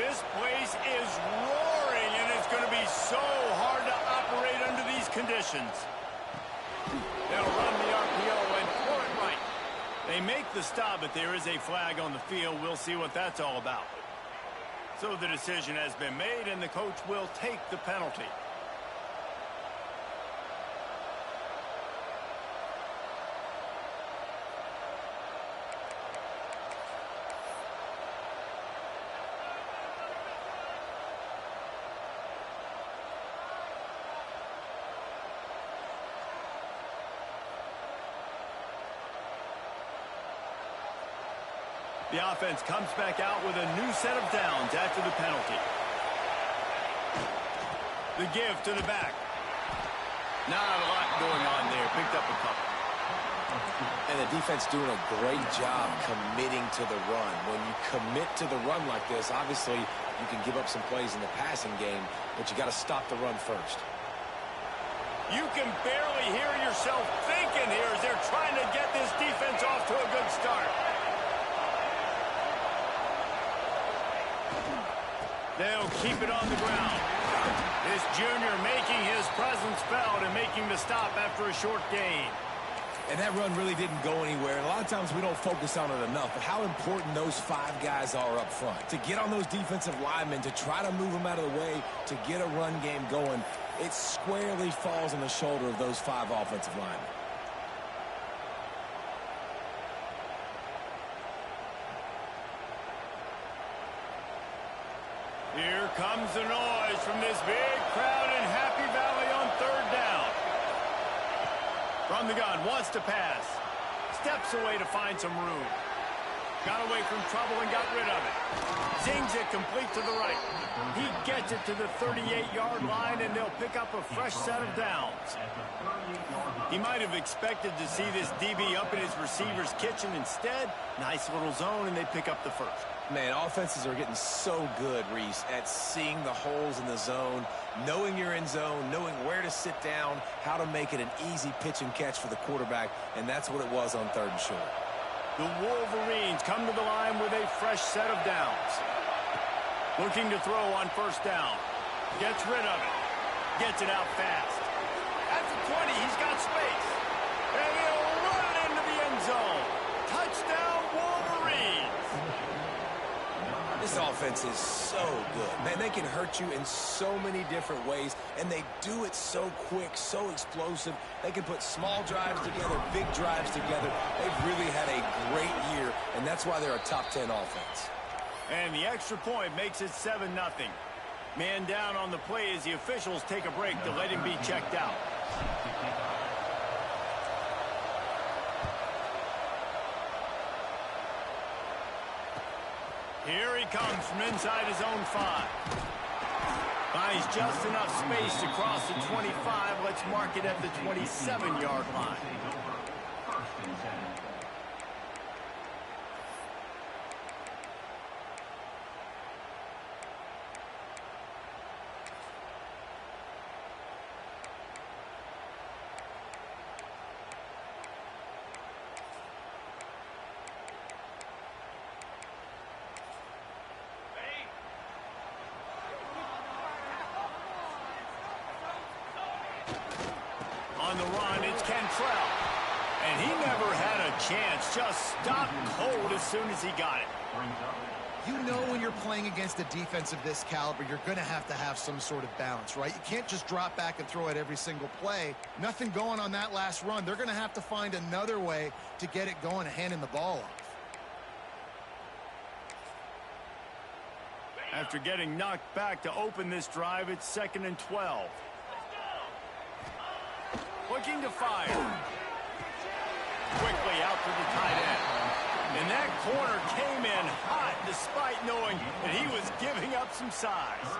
This place is roaring, and it's going to be so hard to operate under these conditions. They'll run the RPO and throw it right. They make the stop, but there is a flag on the field. We'll see what that's all about. So the decision has been made, and the coach will take the penalty. The offense comes back out with a new set of downs after the penalty. The give to the back. Not a lot going on there. Picked up a couple. And the defense doing a great job committing to the run. When you commit to the run like this, obviously you can give up some plays in the passing game, but you got to stop the run first. You can barely hear yourself thinking here as they're trying to get this defense off to a good start. They'll keep it on the ground. This junior making his presence felt and making the stop after a short gain. And that run really didn't go anywhere. And a lot of times we don't focus on it enough, but how important those 5 guys are up front. To get on those defensive linemen, to try to move them out of the way, to get a run game going, it squarely falls on the shoulder of those 5 offensive linemen. Here comes the noise from this big crowd in Happy Valley on 3rd down. From the gun, wants to pass. Steps away to find some room. Got away from trouble and got rid of it. Zings it complete to the right. He gets it to the 38-yard line, and they'll pick up a fresh set of downs. He might have expected to see this DB up in his receiver's kitchen. Instead, nice little zone, and they pick up the first. Man, offenses are getting so good, Reese, at seeing the holes in the zone, knowing you're in zone, knowing where to sit down, how to make it an easy pitch and catch for the quarterback, and that's what it was on 3rd and short. The Wolverines come to the line with a fresh set of downs. Looking to throw on 1st down. Gets rid of it. Gets it out fast. At the 20, he's got space. And he'll run it into the end zone. Touchdown, Wolverines. This offense is so good. Man, they can hurt you in so many different ways, and they do it so quick, so explosive. They can put small drives together, big drives together. They've really had a great year, and that's why they're a top 10 offense. And the extra point makes it 7-0. Man down on the play as the officials take a break to let him be checked out. Here he comes from inside his own 5. Finds just enough space to cross the 25. Let's mark it at the 27-yard line. On the run, it's Cantrell. And he never had a chance. Just stopped cold as soon as he got it. You know when you're playing against a defense of this caliber, you're going to have some sort of balance, right? You can't just drop back and throw it every single play. Nothing going on that last run. They're going to have to find another way to get it going and handing the ball off. After getting knocked back to open this drive, it's 2nd and 12. Looking to fire. Quickly out to the tight end. And that corner came in hot despite knowing that he was giving up some size.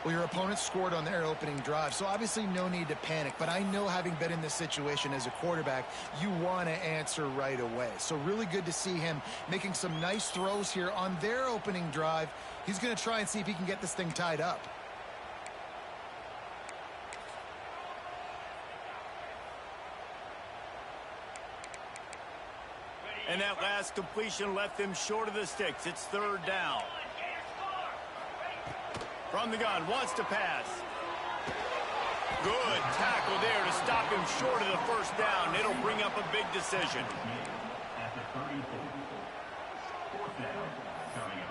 Well, your opponent scored on their opening drive, so obviously no need to panic. But I know, having been in this situation as a quarterback, you want to answer right away. So really good to see him making some nice throws here on their opening drive. He's going to try and see if he can get this thing tied up. And that last completion left them short of the sticks. It's 3rd down. From the gun, wants to pass. Good tackle there to stop him short of the first down. It'll bring up a big decision. At the 34. Fourth down coming up.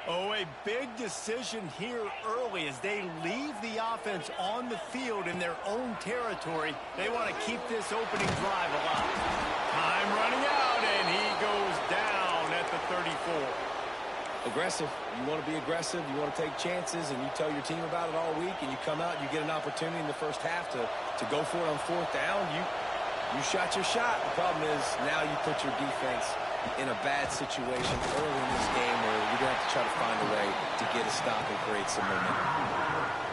Oh, a big decision here early as they leave the offense on the field in their own territory. They want to keep this opening drive alive. Time running out, and he goes down at the 34. Aggressive. You want to be aggressive. You want to take chances, and you tell your team about it all week, and you come out and you get an opportunity in the first half to go for it on fourth down. You shot your shot. The problem is now you put your defense in a bad situation early in this game where you're going to have to try to find a way to get a stop and create some momentum.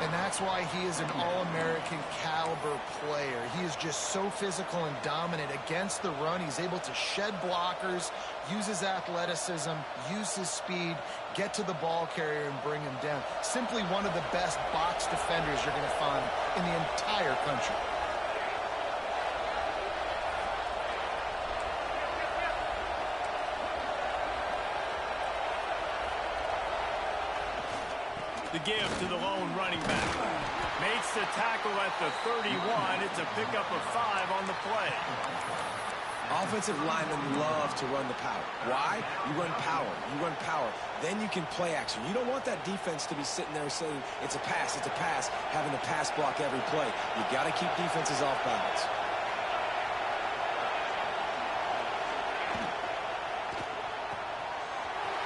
And that's why he is an All-American caliber player. He is just so physical and dominant against the run. He's able to shed blockers, use his athleticism, use his speed, get to the ball carrier and bring him down. Simply one of the best box defenders you're going to find in the entire country. The give to the lone running back. Makes the tackle at the 31. It's a pickup of 5 on the play. Offensive linemen love to run the power. Why? You run power. You run power. Then you can play action. You don't want that defense to be sitting there saying, it's a pass, having to pass block every play. You got to keep defenses off balance.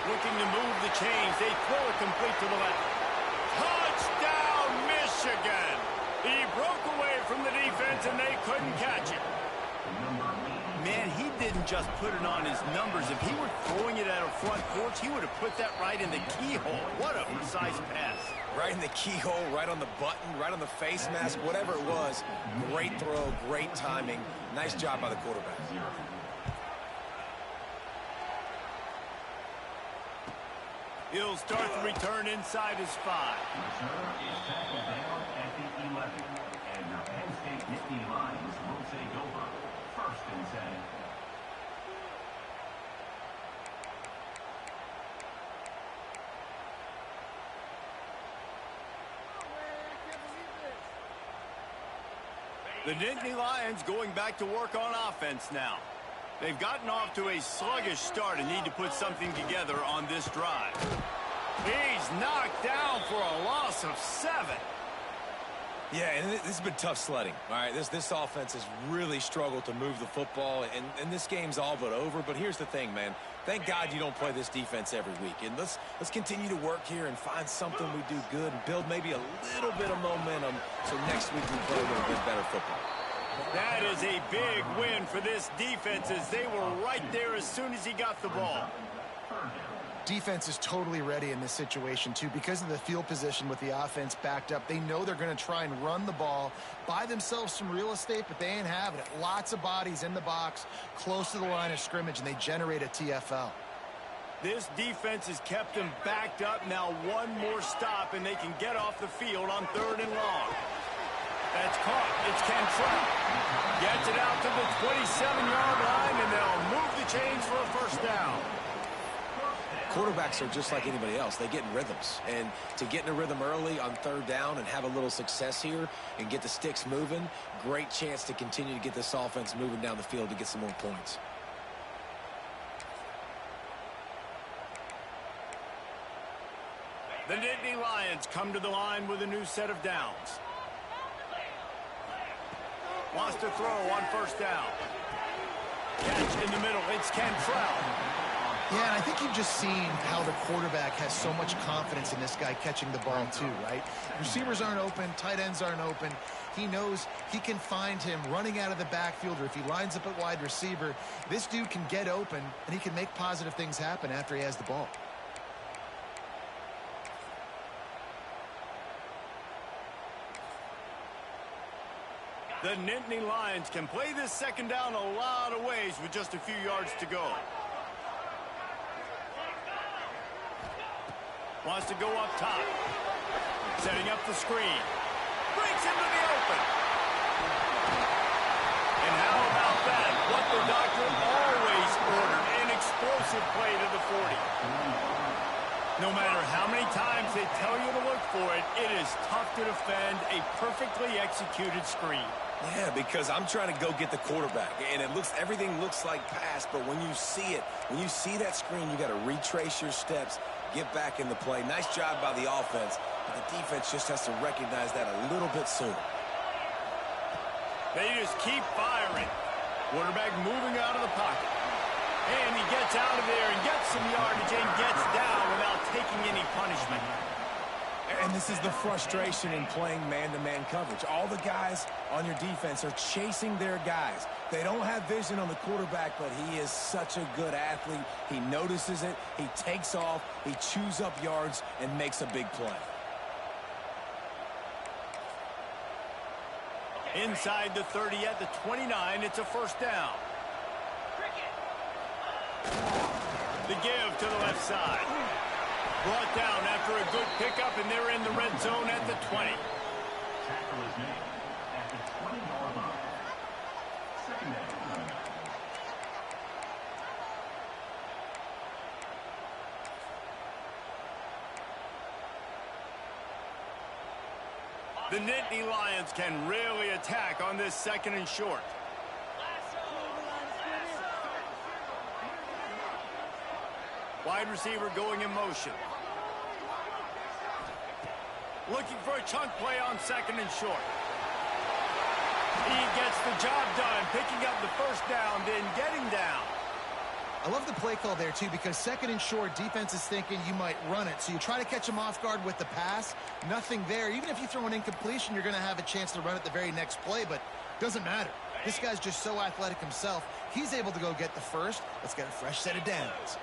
Looking to move the chains. They throw it complete to the left. Touchdown, Michigan! He broke away from the defense, and they couldn't catch it. Man, he didn't just put it on his numbers. If he were throwing it at a front porch, he would have put that right in the keyhole. What a precise pass. Right in the keyhole, right on the button, right on the face mask, whatever it was. Great throw, great timing. Nice job by the quarterback. He'll start the return inside his 5. Return is tackled down at the 11. And your Penn State Nittany Lions will take over. First and 10. The Nittany Lions going back to work on offense now. They've gotten off to a sluggish start and need to put something together on this drive. He's knocked down for a loss of 7. Yeah, and this has been tough sledding. All right, this offense has really struggled to move the football, and this game's all but over. But here's the thing, man. Thank God you don't play this defense every week. And let's continue to work here and find something we do good and build maybe a little bit of momentum so next week we play a little bit better football. That is a big win for this defense as they were right there as soon as he got the ball. Defense is totally ready in this situation, too. Because of the field position with the offense backed up, they know they're going to try and run the ball, buy themselves some real estate, but they ain't having it. Lots of bodies in the box, close to the line of scrimmage, and they generate a TFL. This defense has kept them backed up. Now one more stop, and they can get off the field on 3rd and long. That's caught. It's Cantrell. Gets it out to the 27-yard line, and they'll move the chains for a first down. Quarterbacks are just like anybody else. They get in rhythms. And to get in a rhythm early on 3rd down and have a little success here and get the sticks moving, great chance to continue to get this offense moving down the field to get some more points. The Nittany Lions come to the line with a new set of downs. Wants to throw on 1st down. Catch in the middle. It's Cantrell. Yeah, and I think you've just seen how the quarterback has so much confidence in this guy catching the ball too, right? Receivers aren't open, tight ends aren't open. He knows he can find him running out of the backfield, or if he lines up at wide receiver, this dude can get open, and he can make positive things happen after he has the ball. The Nittany Lions can play this 2nd down a lot of ways with just a few yards to go. Wants to go up top. Setting up the screen. Breaks into the open. And how about that? What the doctor always explosive play to the 40. No matter how many times they tell you to look for it, it is tough to defend a perfectly executed screen. Yeah, because I'm trying to go get the quarterback, and everything looks like pass, but when you see it, when you see that screen, you got to retrace your steps, get back in the play. Nice job by the offense, but the defense just has to recognize that a little bit sooner. They just keep firing. Quarterback moving out of the pocket. And he gets out of there and gets some yardage and gets down without taking any punishment. And this is the frustration in playing man-to-man coverage. All the guys on your defense are chasing their guys. They don't have vision on the quarterback, but he is such a good athlete. He notices it, he takes off, he chews up yards, and makes a big play. Inside the 30 at the 29, it's a first down. The give to the left side. Brought down after a good pickup, and they're in the red zone at the 20. Tackle is made at the 20-yard line. Second down. The Nittany Lions can really attack on this second and short. Wide receiver going in motion. Looking for a chunk play on second and short. He gets the job done, picking up the first down, then getting down. I love the play call there, too, because second and short, defense is thinking you might run it. So you try to catch him off guard with the pass. Nothing there. Even if you throw an incompletion, you're going to have a chance to run it the very next play, but doesn't matter. This guy's just so athletic himself. He's able to go get the first. Let's get a fresh set of downs.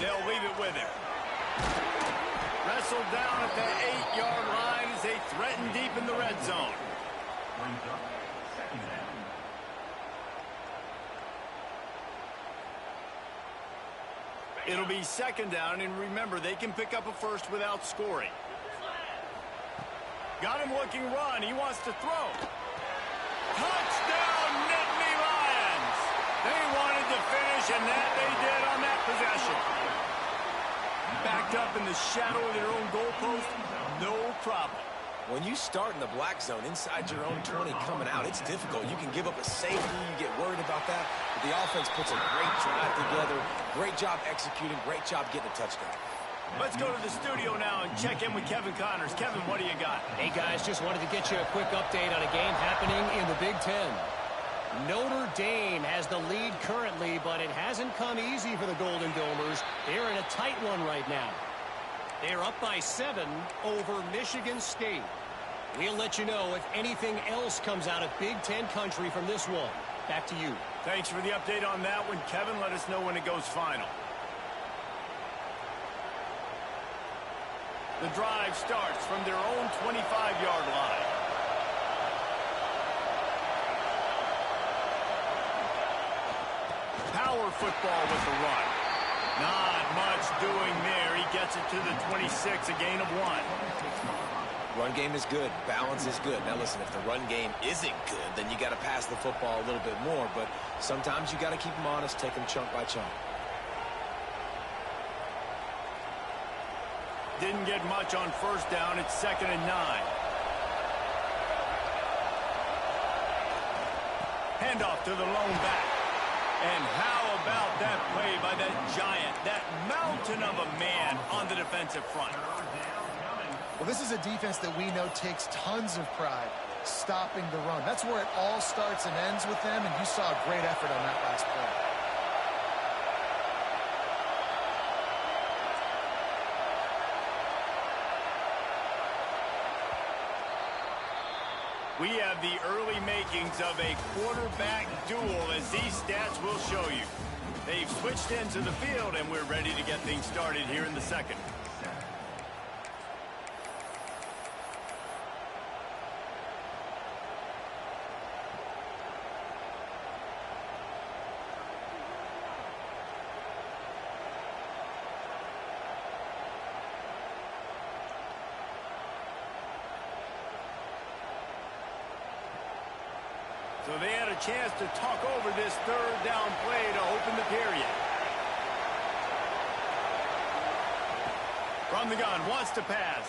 They'll leave it with him. Wrestled down at the 8-yard line as they threaten deep in the red zone. Brings up second down. It'll be second down, and remember, they can pick up a first without scoring. Got him looking run. He wants to throw. Touchdown, Nittany Lions! They wanted to finish, and that they did on that possession. Backed up in the shadow of their own goalpost, no problem. When you start in the black zone inside your own 20 coming out, it's difficult. You can give up a safety, you get worried about that, but the offense puts a great drive together. Great job executing, great job getting a touchdown. Let's go to the studio now and check in with Kevin Connors. Kevin, what do you got? Hey, guys, just wanted to get you a quick update on a game happening in the Big Ten. Notre Dame has the lead currently, but it hasn't come easy for the Golden Domers. They're in a tight one right now. They're up by 7 over Michigan State. We'll let you know if anything else comes out of Big Ten country from this one. Back to you. Thanks for the update on that one, Kevin. Let us know when it goes final. The drive starts from their own 25-yard line. Power football with the run. Not much doing there. He gets it to the 26, a gain of 1. Run game is good. Balance is good. Now, listen, if the run game isn't good, then you got to pass the football a little bit more. But sometimes you got to keep them honest, take them chunk by chunk. Didn't get much on first down. It's 2nd and 9. Handoff to the lone back. And how about that play by that giant, that mountain of a man on the defensive front? Well, this is a defense that we know takes tons of pride stopping the run. That's where it all starts and ends with them, and you saw a great effort on that last play. We have the early makings of a quarterback duel, as these stats will show you. They've switched into the field, and we're ready to get things started here in the second. So they had a chance to talk over this third down play to open the period. From the gun, wants to pass.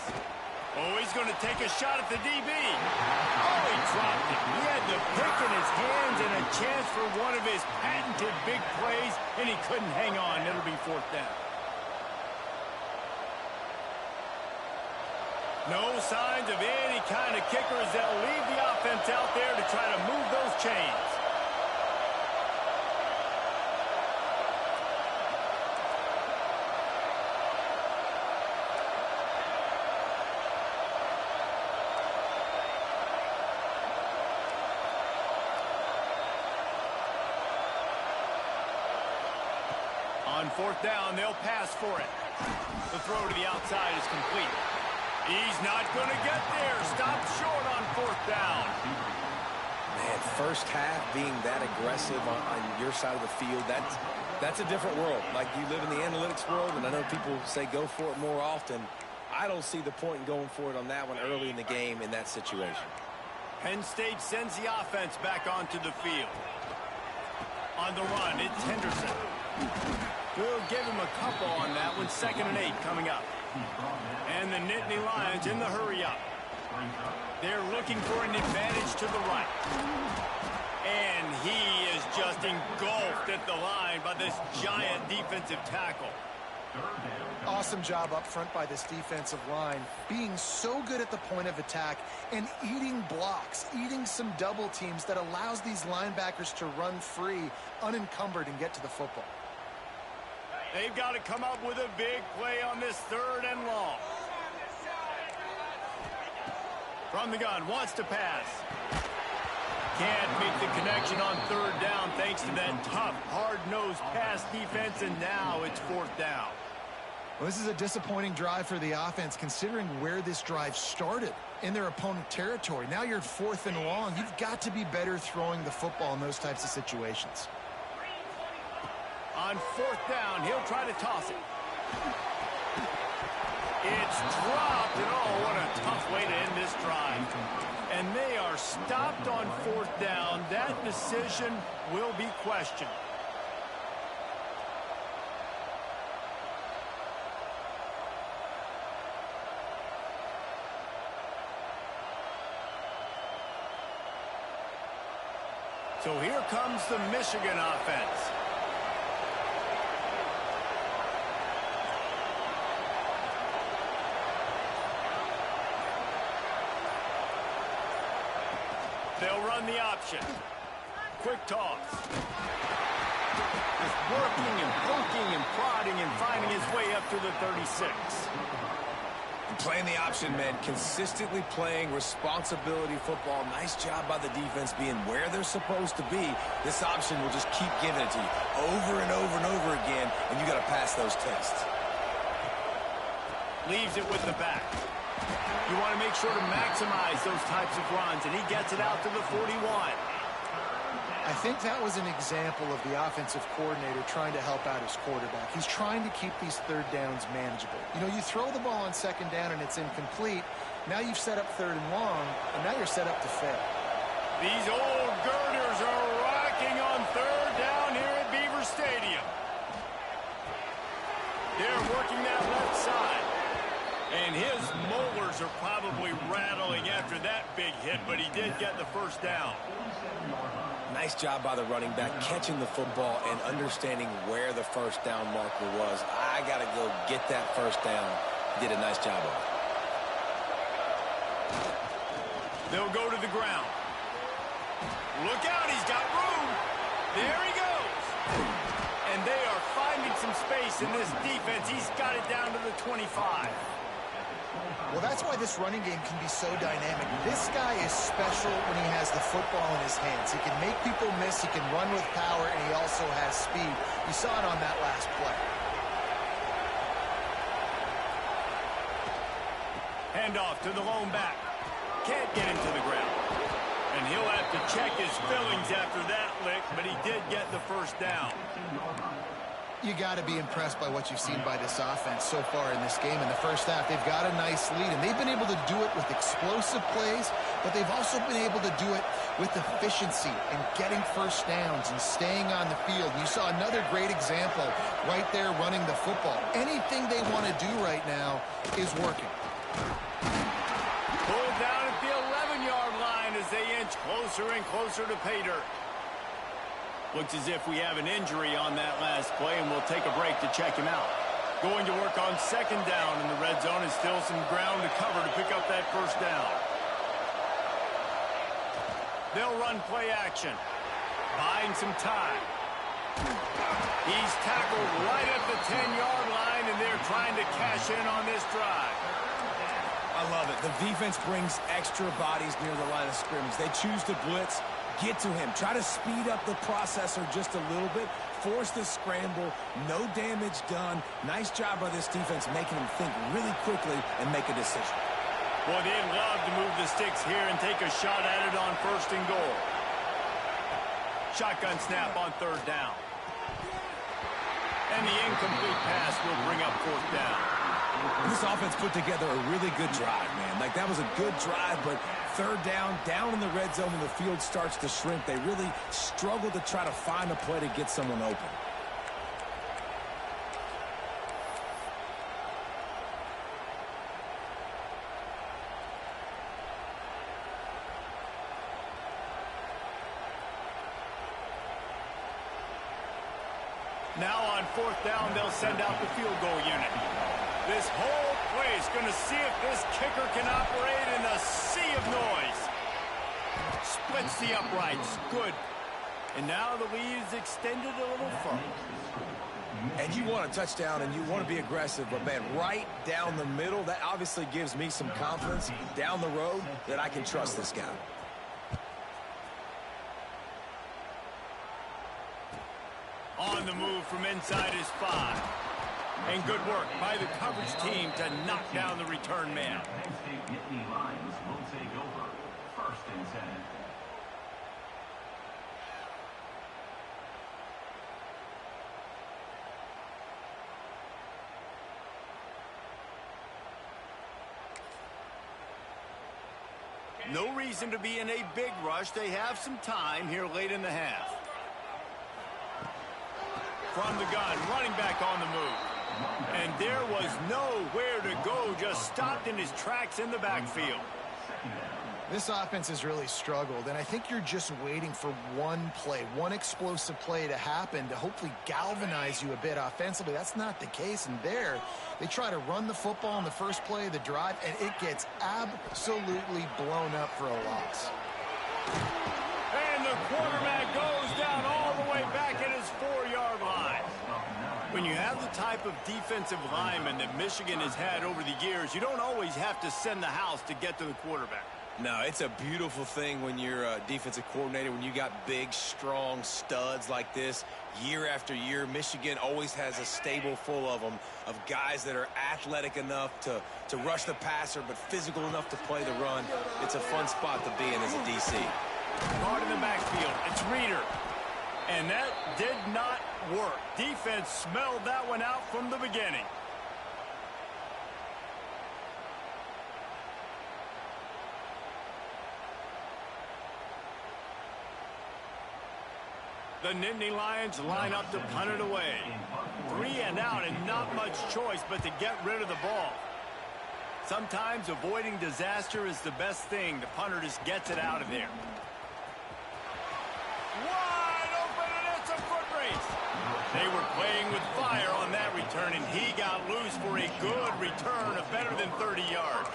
Oh, he's going to take a shot at the DB. Oh, he dropped it. He had the pick in his hands and a chance for one of his patented big plays, and he couldn't hang on. It'll be fourth down. No signs of any kind of kickers that'll leave the offense out there to try to move those chains. On fourth down, they'll pass for it. The throw to the outside is complete. He's not going to get there. Stop short on fourth down. Man, first half being that aggressive on your side of the field, that's a different world. Like, you live in the analytics world, and I know people say go for it more often. I don't see the point in going for it on that one early in the game in that situation. Penn State sends the offense back onto the field. On the run, it's Henderson. We'll give him a couple on that one. 2nd and 8 coming up. And the Nittany Lions in the hurry-up. They're looking for an advantage to the right. And he is just engulfed at the line by this giant defensive tackle. Awesome job up front by this defensive line, being so good at the point of attack and eating blocks, eating some double teams that allows these linebackers to run free, unencumbered, and get to the football. They've got to come up with a big play on this 3rd and long. From the gun, wants to pass. Can't make the connection on 3rd down thanks to that tough, hard-nosed pass defense, and now it's 4th down. Well, this is a disappointing drive for the offense considering where this drive started, in their opponent territory. Now you're at 4th and long. You've got to be better throwing the football in those types of situations. On 4th down, he'll try to toss it. It's dropped, and oh, what a tough way to end this drive. And they are stopped on 4th down. That decision will be questioned. So here comes the Michigan offense. They'll run the option. Quick toss. Just working and poking and prodding and finding his way up to the 36. Playing the option, man. Consistently playing responsibility football. Nice job by the defense being where they're supposed to be. This option will just keep giving it to you over and over and over again, and you got to pass those tests. Leaves it with the back. You want to make sure to maximize those types of runs, and he gets it out to the 41. I think that was an example of the offensive coordinator trying to help out his quarterback. He's trying to keep these 3rd downs manageable. You know, you throw the ball on 2nd down and it's incomplete. Now you've set up 3rd and long, and now you're set up to fail. These old girders are rocking on 3rd down here at Beaver Stadium. They're working that left side. And his molars are probably rattling after that big hit, but he did get the 1st down. Nice job by the running back, catching the football and understanding where the 1st down marker was. I got to go get that 1st down. He did a nice job of it. They'll go to the ground. Look out, he's got room. There he goes. And they are finding some space in this defense. He's got it down to the 25. Well, that's why this running game can be so dynamic. This guy is special when he has the football in his hands. He can make people miss, he can run with power, and he also has speed. You saw it on that last play. Handoff to the lone back. Can't get him to the ground. And he'll have to check his fillings after that lick, but he did get the 1st down. You got to be impressed by what you've seen by this offense so far in this game. In the first half, they've got a nice lead, and they've been able to do it with explosive plays, but they've also been able to do it with efficiency and getting first downs and staying on the field. You saw another great example right there running the football. Anything they want to do right now is working. Pulled down at the 11-yard line as they inch closer and closer to pay dirt. Looks as if we have an injury on that last play, and we'll take a break to check him out. Going to work on second down in the red zone, and still some ground to cover to pick up that first down. They'll run play action, buying some time. He's tackled right at the 10-yard line, and they're trying to cash in on this drive. I love it. The defense brings extra bodies near the line of scrimmage. They choose to blitz, get to him, try to speed up the processor just a little bit, force the scramble, no damage done. Nice job by this defense making him think really quickly and make a decision. Boy, they'd love to move the sticks here and take a shot at it on first and goal. Shotgun snap on third down. And the incomplete pass will bring up fourth down. This offense put together a really good drive, man. Like, that was a good drive, but third down in the red zone when the field starts to shrink, they really struggle to try to find a play to get someone open. Now on fourth down, they'll send out the field goal unit. This whole play is going to see if this kicker can operate in a sea of noise. Splits the uprights. Good. And now the lead is extended a little further. And you want a touchdown and you want to be aggressive, but, man, right down the middle, that obviously gives me some confidence down the road that I can trust this guy. On the move from inside his 5. And good work by the coverage team to knock down the return man. Penn State Nittany Lions will take over. First and 10. No reason to be in a big rush. They have some time here late in the half. From the gun, running back on the move. And there was nowhere to go, just stopped in his tracks in the backfield. This offense has really struggled, and I think you're just waiting for one play, one explosive play to happen to hopefully galvanize you a bit offensively. That's not the case, and there they try to run the football in the first play of the drive, and it gets absolutely blown up for a loss. And the quarterback goes down all the way back at his 4-yard line. When you have the type of defensive lineman that Michigan has had over the years, you don't always have to send the house to get to the quarterback. No, it's a beautiful thing when you're a defensive coordinator, when you got big, strong studs like this. Year after year, Michigan always has a stable full of them, of guys that are athletic enough to rush the passer, but physical enough to play the run. It's a fun spot to be in as a DC. Guard in the backfield. It's Reeder. And that did not work. Defense smelled that one out from the beginning. The Nittany Lions line up to punt it away. 3 and out and not much choice but to get rid of the ball. Sometimes avoiding disaster is the best thing. The punter just gets it out of there. Wide open, and it's a foot race. They were playing with fire on that return, and he got loose for a good return of better than 30 yards.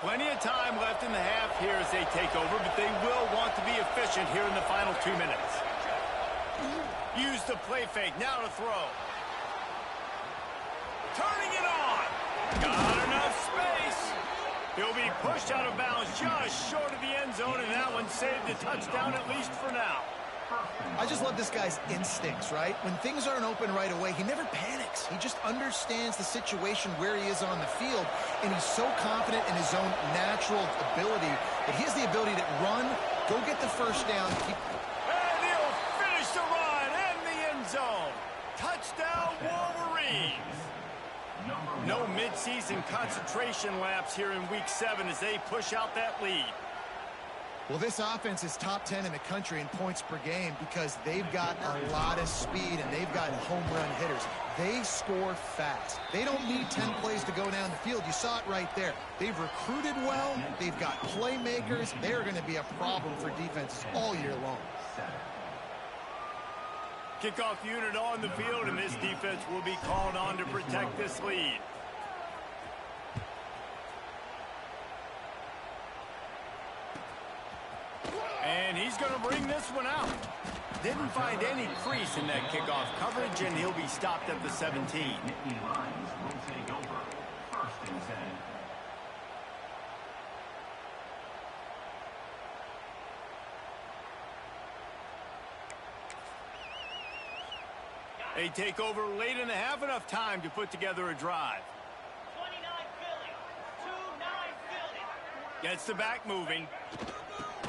Plenty of time left in the half here as they take over, but they will want to be efficient here in the final 2 minutes. Use the play fake, now to throw. Turning it on. Got enough space. He'll be pushed out of bounds just short of the end zone, and that one saved the touchdown at least for now. I just love this guy's instincts, right? When things aren't open right away, he never panics. He just understands the situation where he is on the field, and he's so confident in his own natural ability that he has the ability to run, go get the first down. And he'll finish the run in the end zone. Touchdown, Wolverines. No midseason concentration laps here in Week 7 as they push out that lead. Well, this offense is top 10 in the country in points per game because they've got a lot of speed and they've got home run hitters. They score fast. They don't need 10 plays to go down the field. You saw it right there. They've recruited well. They've got playmakers. They're going to be a problem for defenses all year long. Kickoff unit on the field, and this defense will be called on to protect this lead. And he's going to bring this one out. Didn't find any crease in that kickoff coverage, and he'll be stopped at the 17. Nittany Lions will take over. 1st and 10. They take over late in the half, enough time to put together a drive. 29 Philly. 2-9 Philly. Gets the back moving.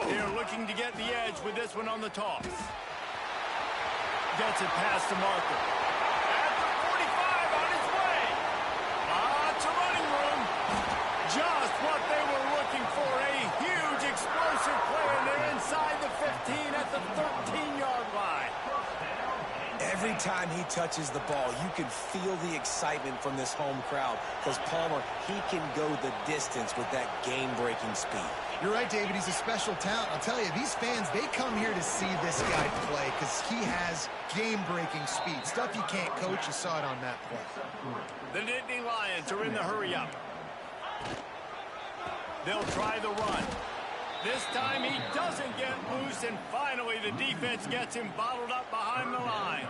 They're looking to get the edge with this one on the toss. Gets it past the marker. At the 45 on his way. Lots of running room. Just what they were looking for. A huge explosive play, and they're inside the 15 at the 13-yard line. Every time he touches the ball, you can feel the excitement from this home crowd because Palmer, he can go the distance with that game-breaking speed. You're right, David. He's a special talent. I'll tell you, these fans, they come here to see this guy play because he has game-breaking speed. Stuff you can't coach. You saw it on that play. The Nittany Lions are in the hurry-up. They'll try the run. This time he doesn't get loose, and finally the defense gets him bottled up behind the line.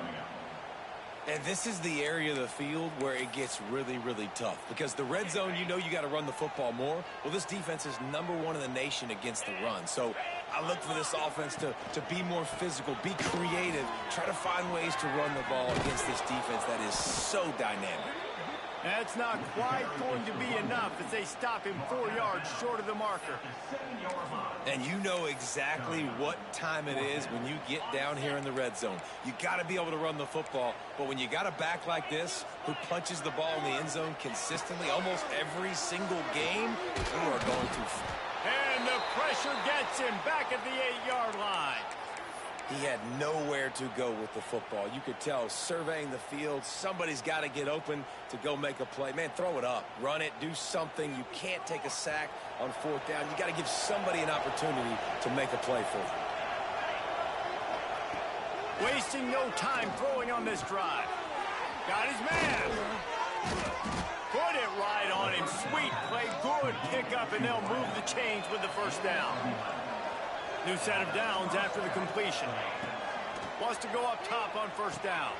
And this is the area of the field where it gets really, really tough. Because the red zone, you know you got to run the football more. Well, this defense is #1 in the nation against the run. So I look for this offense to be more physical, be creative, try to find ways to run the ball against this defense that is so dynamic. That's not quite going to be enough as they stop him 4 yards short of the marker. And you know exactly what time it is when you get down here in the red zone. You got to be able to run the football, but when you got a back like this who punches the ball in the end zone consistently almost every single game, you are going to... And the pressure gets him back at the 8-yard line. He had nowhere to go with the football. You could tell, surveying the field, somebody's got to get open to go make a play. Man, throw it up, run it, do something. You can't take a sack on 4th down. You got to give somebody an opportunity to make a play for you. Wasting no time throwing on this drive. Got his man. Put it right on him. Sweet play, good pickup, and they'll move the chains with the 1st down. New set of downs after the completion. Wants to go up top on 1st down.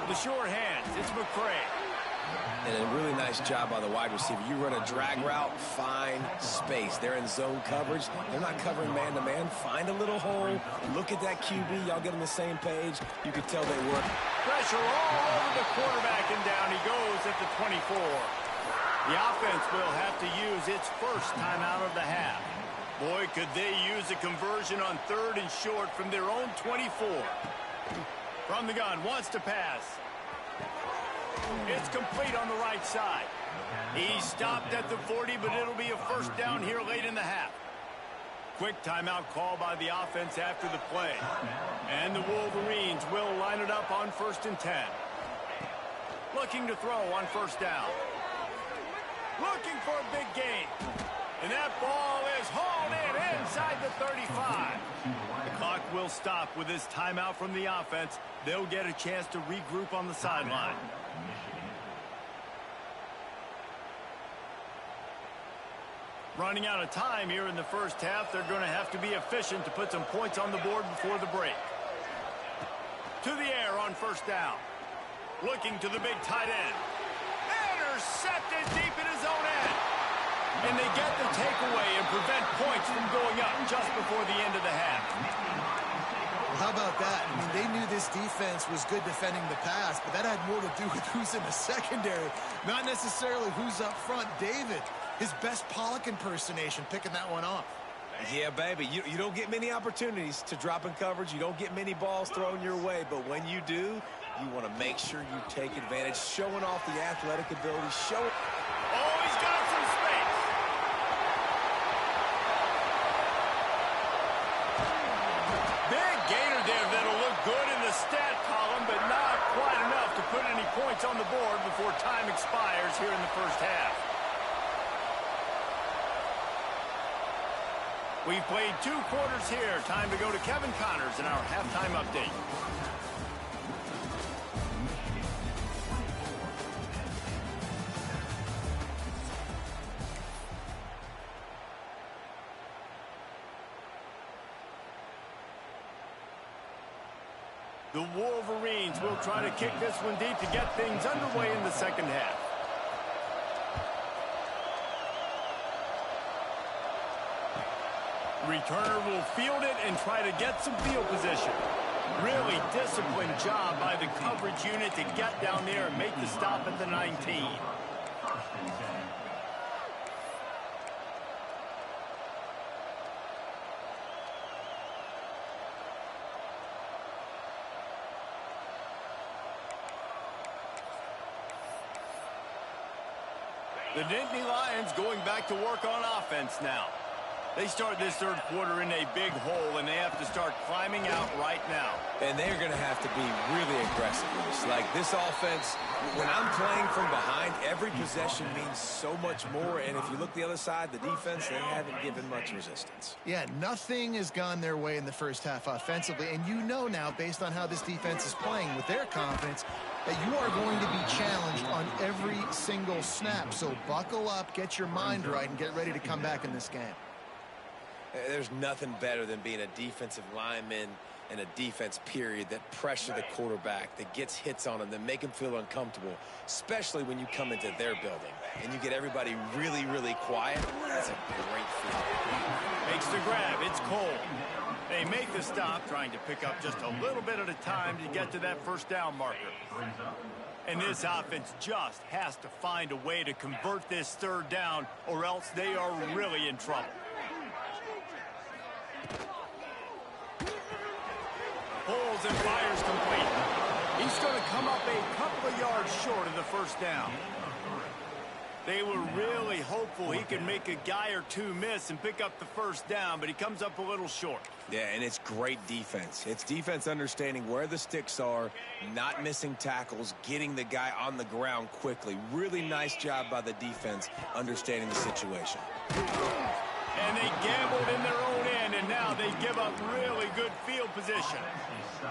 The short hands, it's McCray. And a really nice job by the wide receiver. You run a drag route, find space. They're in zone coverage. They're not covering man-to-man. Find a little hole. Look at that QB. Y'all get on the same page. You could tell they work. Pressure all over the quarterback, and down he goes at the 24. The offense will have to use its first timeout of the half. Boy, could they use a conversion on 3rd and short from their own 24. From the gun, wants to pass. It's complete on the right side. He stopped at the 40, but it'll be a 1st down here late in the half. Quick timeout call by the offense after the play. And the Wolverines will line it up on 1st and 10. Looking to throw on 1st down. Looking for a big gain. And that ball is hauled in inside the 35. The clock will stop with this timeout from the offense. They'll get a chance to regroup on the sideline. Running out of time here in the 1st half. They're going to have to be efficient to put some points on the board before the break. To the air on 1st down. Looking to the big tight end. Intercepted deep in his own end. And they get the takeaway and prevent points from going up just before the end of the half. Well, how about that? I mean, they knew this defense was good defending the pass, but that had more to do with who's in the secondary, not necessarily who's up front. David, his best Pollock impersonation, picking that one off. Yeah, baby, you don't get many opportunities to drop in coverage. You don't get many balls thrown your way, but when you do, you want to make sure you take advantage, showing off the athletic ability. Oh, he's got some space. Big gainer there that'll look good in the stat column, but not quite enough to put any points on the board before time expires here in the first half. We've played 2 quarters here. Time to go to Kevin Connors in our halftime update. The Wolverines will try to kick this one deep to get things underway in the second half. Returner will field it and try to get some field position. Really disciplined job by the coverage unit to get down there and make the stop at the 19. The Nittany Lions going back to work on offense now. They start this third quarter in a big hole, and they have to start climbing out right now. And they're going to have to be really aggressive with this. Like this offense, when I'm playing from behind, every possession means so much more. And if you look the other side, the defense, they haven't given much resistance. Yeah, nothing has gone their way in the first half offensively. And you know now, based on how this defense is playing with their confidence, that you are going to be challenged on every single snap. So buckle up, get your mind right, and get ready to come back in this game. There's nothing better than being a defensive lineman and a defense period that pressure the quarterback, that gets hits on him, that make him feel uncomfortable, especially when you come into their building and you get everybody really, really quiet. That's a great feeling. Makes the grab. It's Cole. They make the stop, trying to pick up just a little bit at a time to get to that first down marker. And this offense just has to find a way to convert this third down, or else they are really in trouble. Pulls and fires complete. He's going to come up a couple of yards short of the first down. They were really hopeful he could make a guy or two miss and pick up the first down, but he comes up a little short. Yeah, and it's great defense. It's defense understanding where the sticks are, not missing tackles, getting the guy on the ground quickly. Really nice job by the defense understanding the situation. And they gambled in their own end, and now they give up really good field position.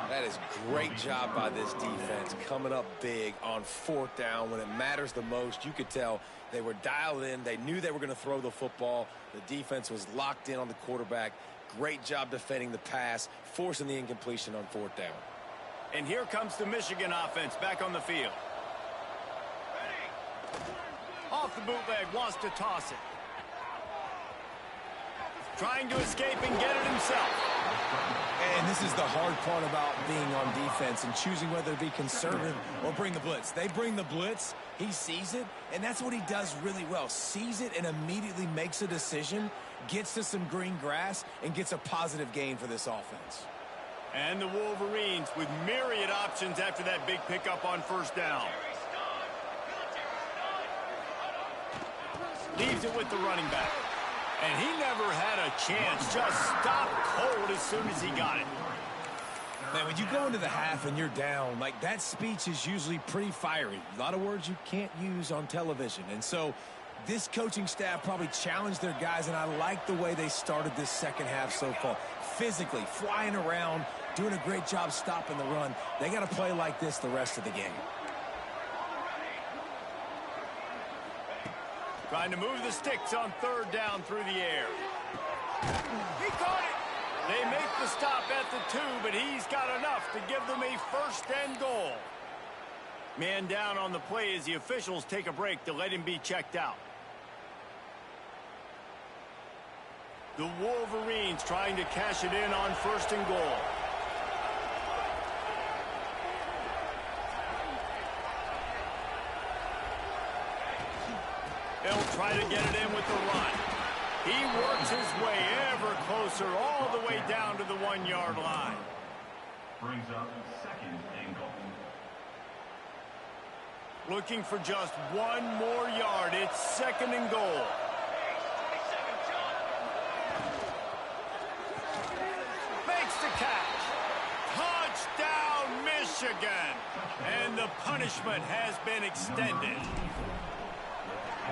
That is great job by this defense, coming up big on fourth down when it matters the most. You could tell they were dialed in. They knew they were going to throw the football. The defense was locked in on the quarterback. Great job defending the pass, forcing the incompletion on fourth down. And here comes the Michigan offense back on the field. Off the bootleg, wants to toss it. Trying to escape and get it himself. And this is the hard part about being on defense and choosing whether to be conservative or bring the blitz. They bring the blitz, he sees it, and that's what he does really well. Sees it and immediately makes a decision, gets to some green grass, and gets a positive gain for this offense. And the Wolverines with myriad options after that big pickup on first down. Leaves it with the running back. And he never had a chance. Just stopped cold as soon as he got it. Man, when you go into the half and you're down, like that speech is usually pretty fiery. A lot of words you can't use on television. And so this coaching staff probably challenged their guys, and I like the way they started this second half so far. Physically, flying around, doing a great job stopping the run. They got to play like this the rest of the game. Trying to move the sticks on third down through the air. He caught it. They make the stop at the 2, but he's got enough to give them a first and goal. Man down on the play as the officials take a break to let him be checked out. The Wolverines trying to cash it in on first and goal. He'll try to get it in with the run. He works his way ever closer all the way down to the 1-yard line. Brings up second and goal. Looking for just one more yard. It's second and goal. Makes the catch. Touchdown, Michigan. And the punishment has been extended.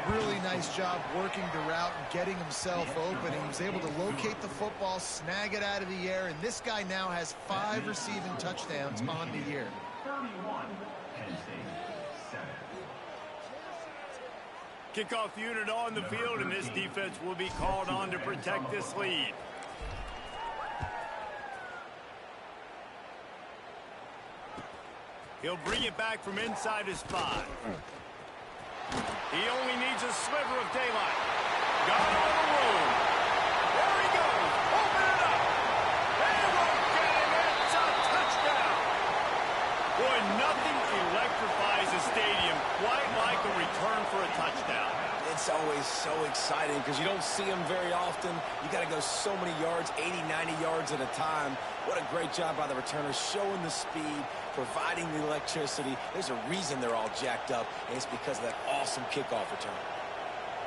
Really nice job working the route and getting himself open. He was able to locate the football, snag it out of the air, and this guy now has 5 receiving touchdowns on the year. 31, Penn State, 7. Kickoff unit on the field, and this defense will be called on to protect this lead. He'll bring it back from inside his 5. He only needs a sliver of daylight. Got all the room. There he goes. Open it up. They won't get him. It's a touchdown. Boy, nothing electrifies a stadium quite like a return for a touchdown. It's always so exciting because you don't see them very often. You got to go so many yards, 80, 90 yards at a time. What a great job by the returners, showing the speed, providing the electricity. There's a reason they're all jacked up, and it's because of that awesome kickoff return.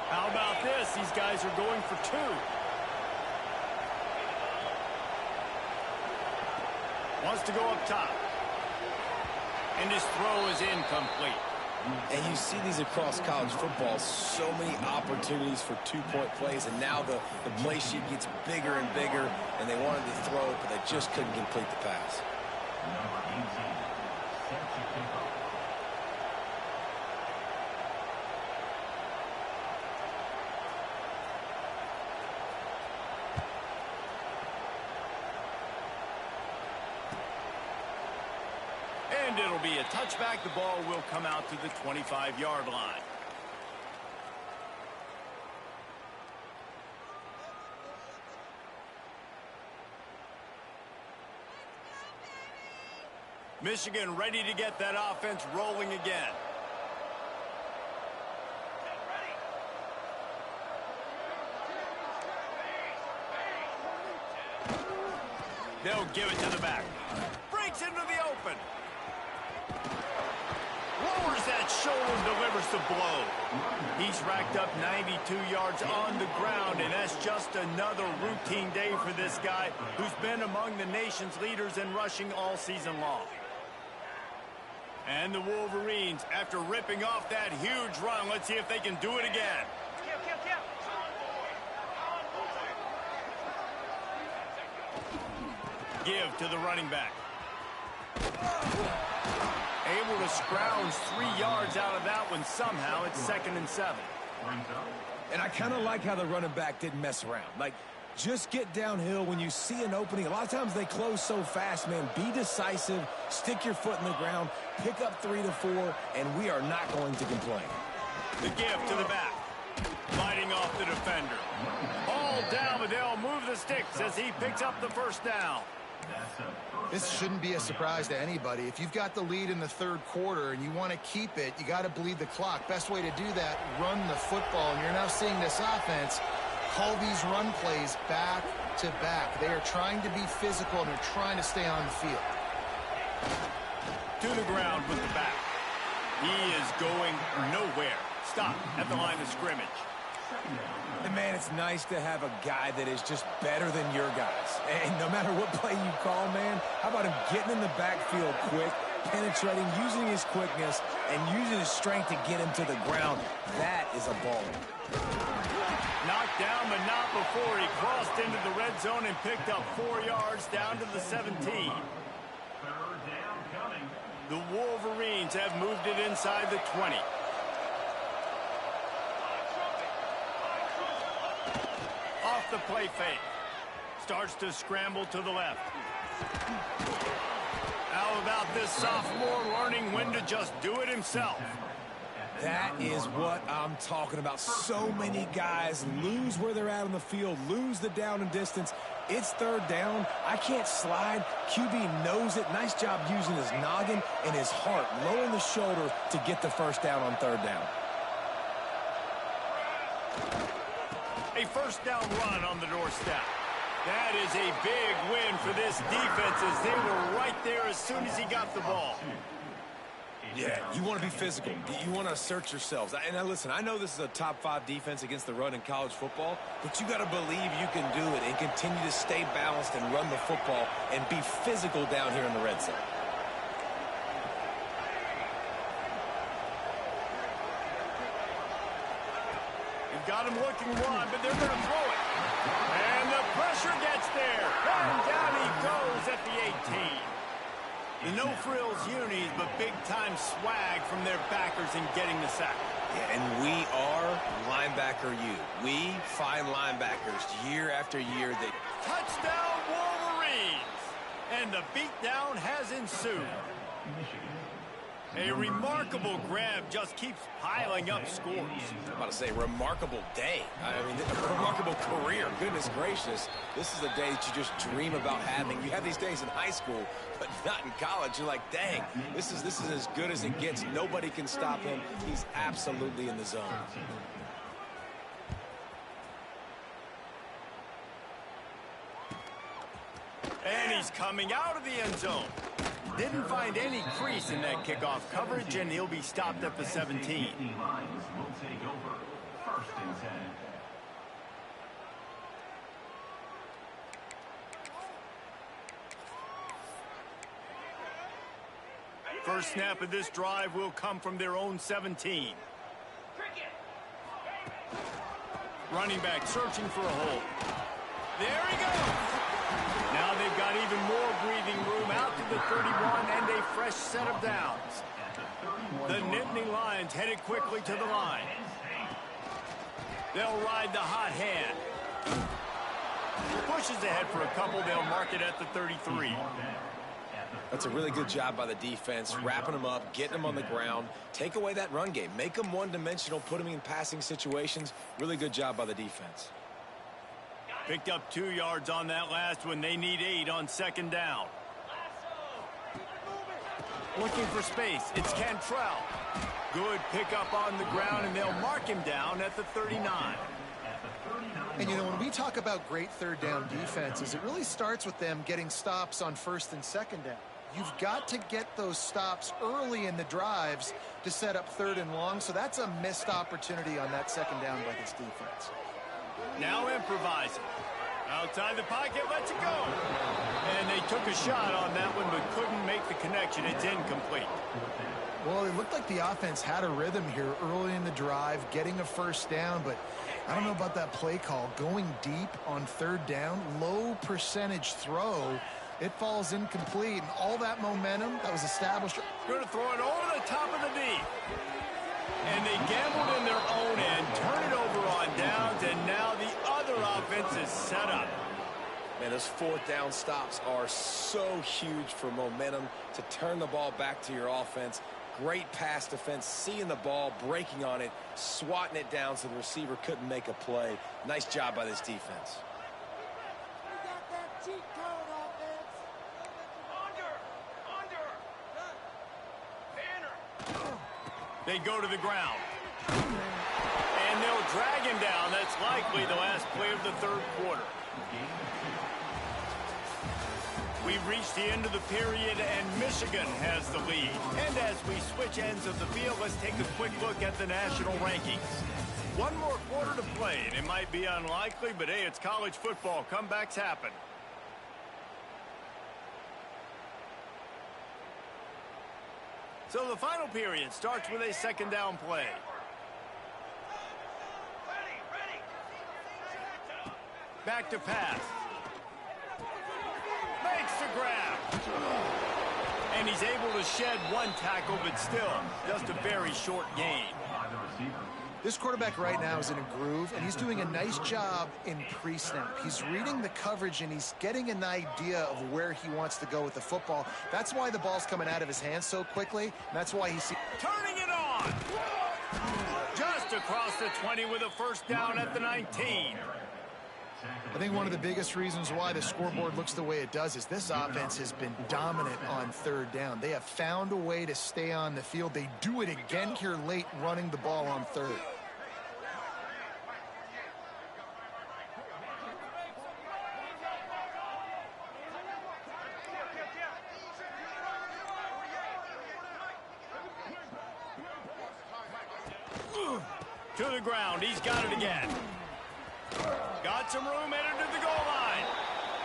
How about this? These guys are going for 2. Wants to go up top. And his throw is incomplete. And you see these across college football, so many opportunities for 2-point plays, and now the play sheet gets bigger and bigger, and they wanted to throw it, but they just couldn't complete the pass. Number 18, set to kick off. And it'll be a touchback. The ball will come out to the 25-yard line. Michigan ready to get that offense rolling again. They'll give it to the back. Breaks into the open. Lowers that shoulder and delivers the blow. He's racked up 92 yards on the ground, and that's just another routine day for this guy who's been among the nation's leaders in rushing all season long. And the Wolverines, after ripping off that huge run, let's see if they can do it again. Give to the running back. Able to scrounge 3 yards out of that one somehow. It's 2nd and 7. And I kind of like how the running back didn't mess around. Like, just get downhill when you see an opening. A lot of times they close so fast, man. Be decisive, stick your foot in the ground, pick up 3 to 4, and we are not going to complain. The give to the back. Fighting off the defender. All down, but they'll move the sticks as he picks up the first down. This shouldn't be a surprise to anybody. If you've got the lead in the 3rd quarter and you want to keep it, you got to bleed the clock. Best way to do that, run the football. And you're now seeing this offense call these run plays back to back. They are trying to be physical, and they're trying to stay on the field. To the ground with the back. He is going nowhere. Stop at the line of scrimmage. And, man, it's nice to have a guy that is just better than your guys. And no matter what play you call, man, how about him getting in the backfield quick, penetrating, using his quickness, and using his strength to get him to the ground. That is a ball. Knocked down, but not before he crossed into the red zone and picked up 4 yards down to the 17. 3rd down coming. The Wolverines have moved it inside the 20. Off the play fake. Starts to scramble to the left. How about this sophomore learning when to just do it himself? That is what I'm talking about. So many guys lose where they're at on the field, lose the down and distance. It's 3rd down. I can't slide. QB knows it. Nice job using his noggin and his heart, lowering the shoulder to get the first down on 3rd down. A first down run on the doorstep. That is a big win for this defense as they were right there as soon as he got the ball. Yeah, you want to be physical. You want to assert yourselves. And now listen, I know this is a top 5 defense against the run in college football, but you got to believe you can do it and continue to stay balanced and run the football and be physical down here in the red zone. You've got him looking one, but they're going to throw it. And the pressure gets there. And down he goes at the 18. The no-frills unis, but big-time swag from their backers in getting the sack. Yeah, and we are linebacker U. We find linebackers year after year that... Touchdown Wolverines! And the beatdown has ensued. A remarkable grab just keeps piling up scores. I'm about to say remarkable day. I mean, a remarkable career. Goodness gracious. This is a day that you just dream about having. You have these days in high school, but not in college. You're like, dang, this is as good as it gets. Nobody can stop him. He's absolutely in the zone. And he's coming out of the end zone. Didn't find any crease in that kickoff coverage, and he'll be stopped at the 17. Lines will take over. First and 10. First snap of this drive will come from their own 17. Running back searching for a hole. There he goes. Now they've got even more breathing room out to the 31 and a fresh set of downs. The Nittany Lions headed quickly to the line. They'll ride the hot hand. Pushes ahead for a couple. They'll mark it at the 33. That's a really good job by the defense, wrapping them up, getting them on the ground. Take away that run game. Make them one-dimensional, put them in passing situations. Really good job by the defense. Picked up 2 yards on that last one. They need 8 on second down. Looking for space. It's Cantrell. Good pickup on the ground, and they'll mark him down at the 39. And, you know, when we talk about great third down defenses, it really starts with them getting stops on first and second down. You've got to get those stops early in the drives to set up third and long, so that's a missed opportunity on that second down by this defense. Now improvising. Outside the pocket, lets it go. And they took a shot on that one, but couldn't make the connection. It's incomplete. Well, it looked like the offense had a rhythm here early in the drive, getting a first down, but I don't know about that play call. Going deep on third down, low percentage throw, it falls incomplete, and all that momentum that was established. Going to throw it over the top of the knee. And they gambled in their own end, turn it over on downs, and now the other offense is set up. Man, those fourth down stops are so huge for momentum to turn the ball back to your offense. Great pass defense, seeing the ball, breaking on it, swatting it down so the receiver couldn't make a play. Nice job by this defense. They go to the ground. And they'll drag him down. That's likely the last play of the third quarter. We've reached the end of the period, and Michigan has the lead. And as we switch ends of the field, let's take a quick look at the national rankings. One more quarter to play, and it might be unlikely, but hey, it's college football. Comebacks happen. So the final period starts with a second down play. Back to pass. Makes the grab. And he's able to shed one tackle, but still just a very short gain. This quarterback right now is in a groove, and he's doing a nice job in pre-snap. He's reading the coverage, and he's getting an idea of where he wants to go with the football. That's why the ball's coming out of his hands so quickly, and that's why he's turning it on. Just across the 20 with a first down at the 19. I think one of the biggest reasons why the scoreboard looks the way it does is this offense has been dominant on third down. They have found a way to stay on the field. They do it again here late, running the ball on third. To the ground. He's got it again. Got some room headed to the goal line.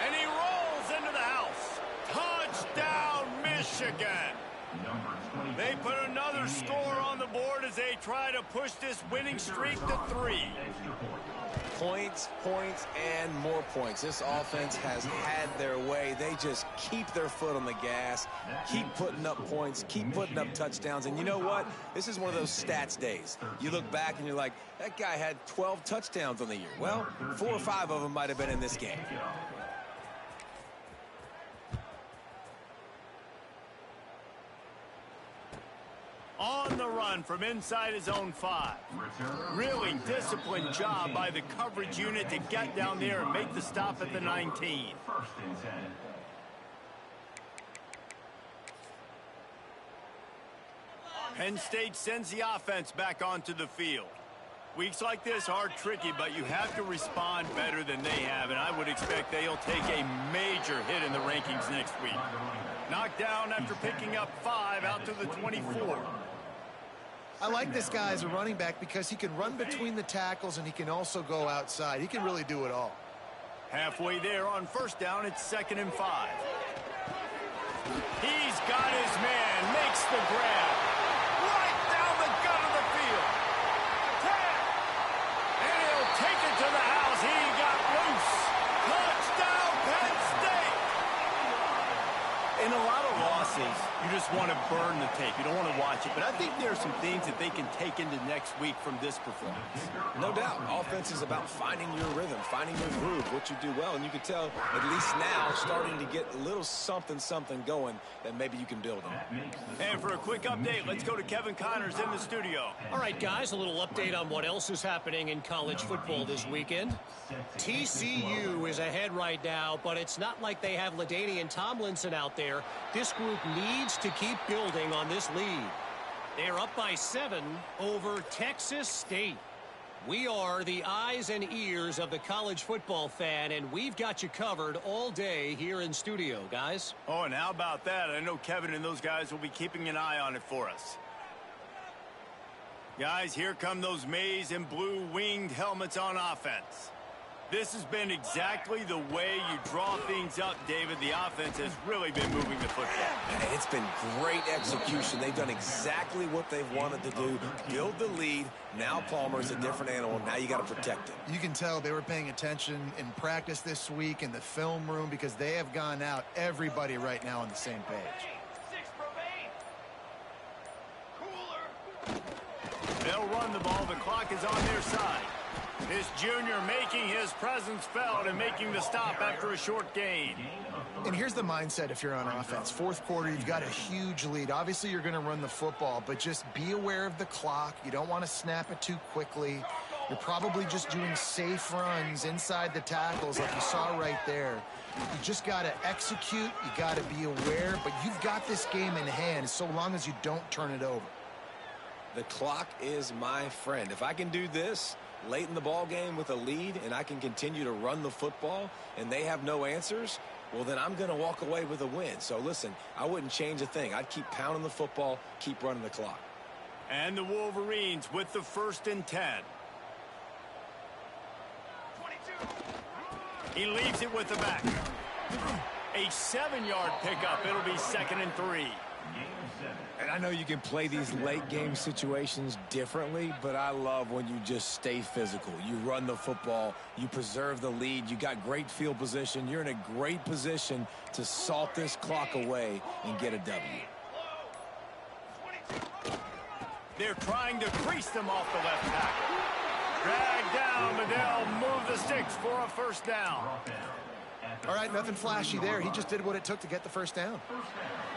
And he rolls into the house. Touchdown, Michigan. They put another score on the board as they try to push this winning streak to 3. Points, points, and more points. This offense has had their way. They just keep their foot on the gas, keep putting up points, keep putting up touchdowns. And you know what? This is one of those stats days. You look back and you're like, that guy had 12 touchdowns on the year. Well, 4 or 5 of them might have been in this game. On the run from inside his own 5. Really disciplined job by the coverage unit to get down there and make the stop at the 19. Penn State sends the offense back onto the field. Weeks like this are tricky, but you have to respond better than they have, and I would expect they'll take a major hit in the rankings next week. Knocked down after picking up 5 out to the 24. I like this guy as a running back because he can run between the tackles and he can also go outside. He can really do it all. Halfway there on first down, it's 2nd and 5. He's got his man, makes the grab. Right down the gut of the field. 10. And he'll take it to the house. He got loose. Touchdown, Penn State. In a lot of losses, you just want to burn the tape. You don't want to watch it. But I think there are some things that they can take into next week from this performance. No doubt. Offense is about finding your rhythm, finding your groove, what you do well. And you can tell, at least now, starting to get a little something going that maybe you can build on. And for a quick update, let's go to Kevin Connors in the studio. All right, guys, a little update on what else is happening in college football this weekend. TCU is ahead right now, but it's not like they have LaDainian Tomlinson out there. This group needs to keep building on this lead. They're up by 7 over Texas State. We are the eyes and ears of the college football fan, and we've got you covered all day here in studio, guys. Oh, and how about that? I know Kevin and those guys will be keeping an eye on it for us. Guys, here come those maize and blue winged helmets on offense. This has been exactly the way you draw things up, David. The offense has really been moving the football. And it's been great execution. They've done exactly what they've wanted to do. Build the lead. Now Palmer's a different animal. Now you got to protect him. You can tell they were paying attention in practice this week in the film room because they have gone out, everybody right now on the same page. 6 remain. Cooler. They'll run the ball. The clock is on their side. This junior making his presence felt and making the stop after a short gain. And here's the mindset if you're on offense. 4th quarter, you've got a huge lead. Obviously, you're going to run the football, but just be aware of the clock. You don't want to snap it too quickly. You're probably just doing safe runs inside the tackles like you saw right there. You just got to execute. You got to be aware, but you've got this game in hand so long as you don't turn it over. The clock is my friend. If I can do this late in the ball game with a lead and I can continue to run the football and they have no answers, well, then I'm going to walk away with a win. So, listen, I wouldn't change a thing. I'd keep pounding the football, keep running the clock. And the Wolverines with the 1st and 10. 22. He leaves it with the back. A 7-yard pickup. It'll be 2nd and 3. And I know you can play these late game situations differently, but I love when you just stay physical. You run the football, you preserve the lead, you got great field position, you're in a great position to salt this clock away and get a W. They're trying to crease them off the left tackle. Drag down, but they'll move the sticks for a 1st down. All right, nothing flashy there. He just did what it took to get the 1st down.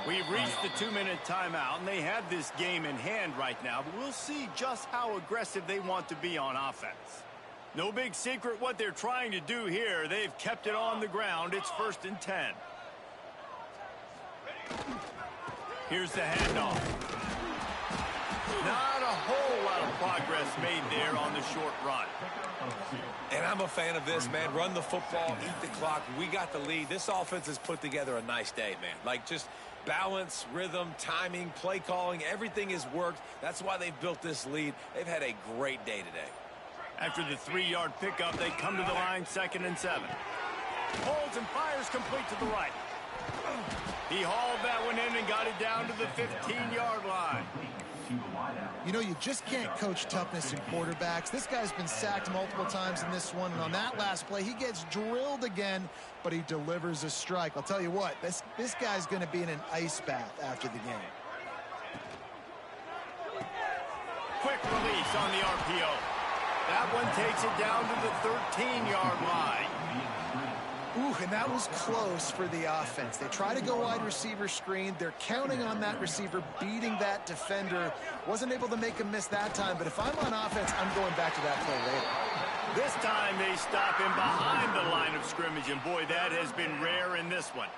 We've reached the 2-minute timeout, and they have this game in hand right now, but we'll see just how aggressive they want to be on offense. No big secret what they're trying to do here. They've kept it on the ground. It's 1st and 10. Here's the handoff. Not a whole lot of progress made there on the short run. And I'm a fan of this, man. Run the football, eat the clock. We got the lead. This offense has put together a nice day, man. Like, just balance, rhythm, timing, play calling, everything has worked. That's why they've built this lead. They've had a great day today. After the 3-yard pickup, they come to the line 2nd and 7. Holds and fires complete to the right. He hauled that one in and got it down to the 15-yard line. You know, you just can't coach toughness in quarterbacks. This guy's been sacked multiple times in this one, and on that last play, he gets drilled again, but he delivers a strike. I'll tell you what, this guy's going to be in an ice bath after the game. Quick release on the RPO. That one takes it down to the 13-yard line. Ooh, and that was close for the offense. They try to go wide receiver screen. They're counting on that receiver beating that defender. Wasn't able to make him miss that time, but if I'm on offense, I'm going back to that play later. This time they stop him behind the line of scrimmage, and boy, that has been rare in this one.